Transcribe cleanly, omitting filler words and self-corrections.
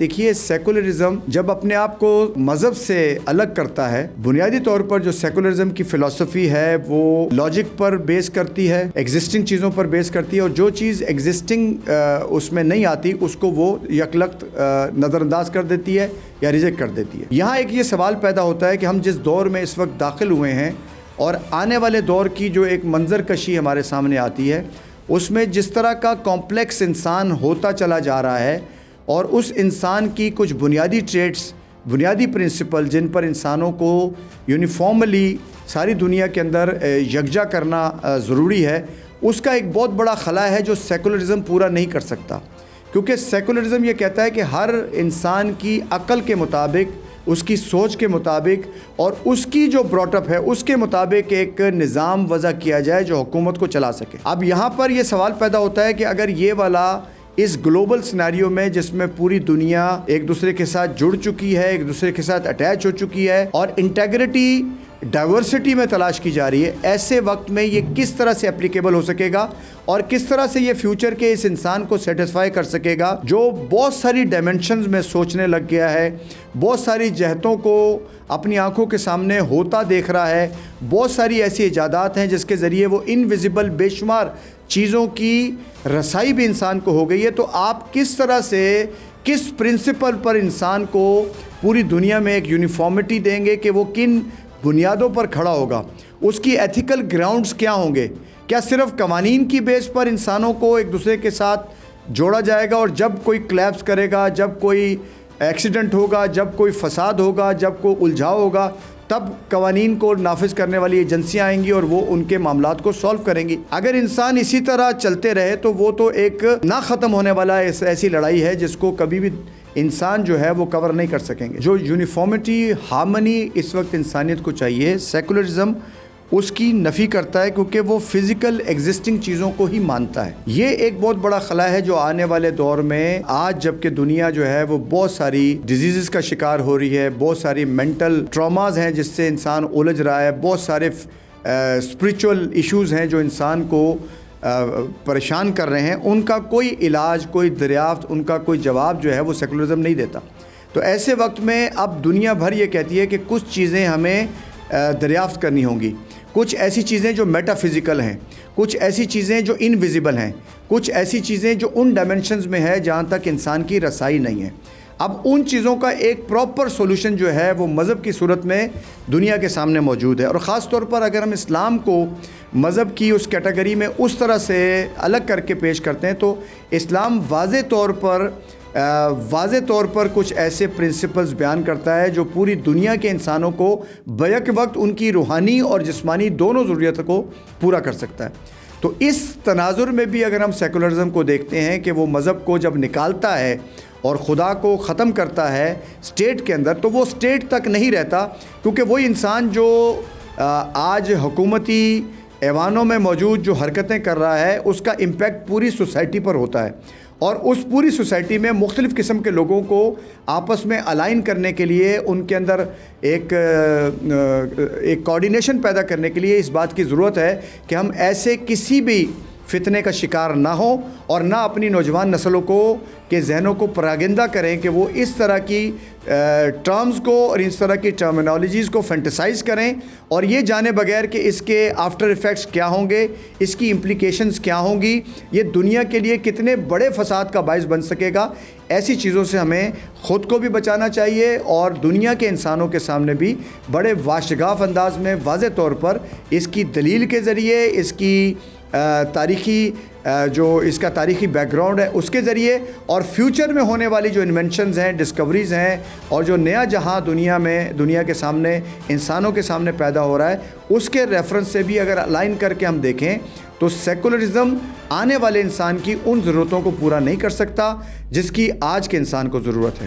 دیکھیے سیکولرزم جب اپنے آپ کو مذہب سے الگ کرتا ہے، بنیادی طور پر جو سیکولرزم کی فلسفی ہے وہ لاجک پر بیس کرتی ہے، ایگزسٹنگ چیزوں پر بیس کرتی ہے، اور جو چیز ایگزسٹنگ اس میں نہیں آتی اس کو وہ یکلخت نظر انداز کر دیتی ہے یا ریجیکٹ کر دیتی ہے۔ یہاں ایک یہ سوال پیدا ہوتا ہے کہ ہم جس دور میں اس وقت داخل ہوئے ہیں اور آنے والے دور کی جو ایک منظر کشی ہمارے سامنے آتی ہے، اس میں جس طرح کا کمپلیکس انسان ہوتا چلا جا رہا ہے اور اس انسان کی کچھ بنیادی ٹریٹس، بنیادی پرنسپل جن پر انسانوں کو یونیفارملی ساری دنیا کے اندر یکجا کرنا ضروری ہے، اس کا ایک بہت بڑا خلا ہے جو سیکولرزم پورا نہیں کر سکتا۔ کیونکہ سیکولرزم یہ کہتا ہے کہ ہر انسان کی عقل کے مطابق، اس کی سوچ کے مطابق اور اس کی جو براٹ اپ ہے اس کے مطابق ایک نظام وضع کیا جائے جو حکومت کو چلا سکے۔ اب یہاں پر یہ سوال پیدا ہوتا ہے کہ اگر یہ والا اس گلوبل سیناریو میں جس میں پوری دنیا ایک دوسرے کے ساتھ جڑ چکی ہے، ایک دوسرے کے ساتھ اٹیچ ہو چکی ہے اور انٹیگریٹی ڈائیورسٹی میں تلاش کی جا رہی ہے، ایسے وقت میں یہ کس طرح سے اپلیکیبل ہو سکے گا اور کس طرح سے یہ فیوچر کے اس انسان کو سیٹسفائی کر سکے گا جو بہت ساری ڈائمنشنز میں سوچنے لگ گیا ہے، بہت ساری جہتوں کو اپنی آنکھوں کے سامنے ہوتا دیکھ رہا ہے، بہت ساری ایسی ایجادات ہیں جس کے ذریعے وہ انویزیبل بے شمار چیزوں کی رسائی بھی انسان کو ہو گئی ہے۔ تو آپ کس طرح سے، کس پرنسپل پر انسان کو پوری دنیا میں ایک یونیفارمٹی دیں گے کہ وہ کن بنیادوں پر کھڑا ہوگا، اس کی ایتھیکل گراؤنڈز کیا ہوں گے؟ کیا صرف قوانین کی بیس پر انسانوں کو ایک دوسرے کے ساتھ جوڑا جائے گا اور جب کوئی کلیپس کرے گا، جب کوئی ایکسیڈنٹ ہوگا، جب کوئی فساد ہوگا، جب کوئی الجھاؤ ہوگا، تب قوانین کو نافذ کرنے والی ایجنسیاں آئیں گی اور وہ ان کے معاملات کو سولو کریں گی؟ اگر انسان اسی طرح چلتے رہے تو وہ تو ایک نہ ختم ہونے والا ایسی لڑائی ہے جس کو کبھی بھی انسان جو ہے وہ کور نہیں کر سکیں گے۔ جو یونیفارمٹی، ہارمنی اس وقت انسانیت کو چاہیے، سیکولرزم اس کی نفی کرتا ہے کیونکہ وہ فزیکل ایگزسٹنگ چیزوں کو ہی مانتا ہے۔ یہ ایک بہت بڑا خلا ہے جو آنے والے دور میں، آج جب کہ دنیا جو ہے وہ بہت ساری ڈیزیزز کا شکار ہو رہی ہے، بہت ساری مینٹل ٹراماز ہیں جس سے انسان الجھ رہا ہے، بہت سارے اسپریچول ایشوز ہیں جو انسان کو پریشان کر رہے ہیں، ان کا کوئی علاج، کوئی دریافت، ان کا کوئی جواب جو ہے وہ سیکولرزم نہیں دیتا۔ تو ایسے وقت میں اب دنیا بھر یہ کہتی ہے کہ کچھ چیزیں ہمیں دریافت کرنی ہوں گی، کچھ ایسی چیزیں جو میٹا فزیکل ہیں، کچھ ایسی چیزیں جو انویزیبل ہیں، کچھ ایسی چیزیں جو ان ڈائمنشنز میں ہے جہاں تک انسان کی رسائی نہیں ہے۔ اب ان چیزوں کا ایک پراپر سولوشن جو ہے وہ مذہب کی صورت میں دنیا کے سامنے موجود ہے، اور خاص طور پر اگر ہم اسلام کو مذہب کی اس کیٹیگری میں اس طرح سے الگ کر کے پیش کرتے ہیں تو اسلام واضح طور پر کچھ ایسے پرنسپلز بیان کرتا ہے جو پوری دنیا کے انسانوں کو بیک وقت ان کی روحانی اور جسمانی دونوں ضروریتوں کو پورا کر سکتا ہے۔ تو اس تناظر میں بھی اگر ہم سیکولرزم کو دیکھتے ہیں کہ وہ مذہب کو جب نکالتا ہے اور خدا کو ختم کرتا ہے اسٹیٹ کے اندر، تو وہ اسٹیٹ تک نہیں رہتا، کیونکہ وہی انسان جو آج حکومتی ایوانوں میں موجود جو حرکتیں کر رہا ہے اس کا امپیکٹ پوری سوسائٹی پر ہوتا ہے، اور اس پوری سوسائٹی میں مختلف قسم کے لوگوں کو آپس میں الائن کرنے کے لیے، ان کے اندر ایک کوآرڈینیشن پیدا کرنے کے لیے اس بات کی ضرورت ہے کہ ہم ایسے کسی بھی فتنے کا شکار نہ ہوں اور نہ اپنی نوجوان نسلوں کو کے ذہنوں کو پراگندہ کریں کہ وہ اس طرح کی ٹرمز کو اور اس طرح کی ٹرمینالوجیز کو فینٹیسائز کریں اور یہ جانے بغیر کہ اس کے آفٹر ایفیکٹس کیا ہوں گے، اس کی امپلیکیشنز کیا ہوں گی، یہ دنیا کے لیے کتنے بڑے فساد کا باعث بن سکے گا۔ ایسی چیزوں سے ہمیں خود کو بھی بچانا چاہیے اور دنیا کے انسانوں کے سامنے بھی بڑے واشگاف انداز میں واضح طور پر اس کی دلیل کے ذریعے، اس کی تاریخی جو اس کا تاریخی بیک گراؤنڈ ہے اس کے ذریعے، اور فیوچر میں ہونے والی جو انوینشنز ہیں، ڈسکوریز ہیں، اور جو نیا جہاں دنیا کے سامنے، انسانوں کے سامنے پیدا ہو رہا ہے، اس کے ریفرنس سے بھی اگر الائن کر کے ہم دیکھیں تو سیکولرزم آنے والے انسان کی ان ضرورتوں کو پورا نہیں کر سکتا جس کی آج کے انسان کو ضرورت ہے۔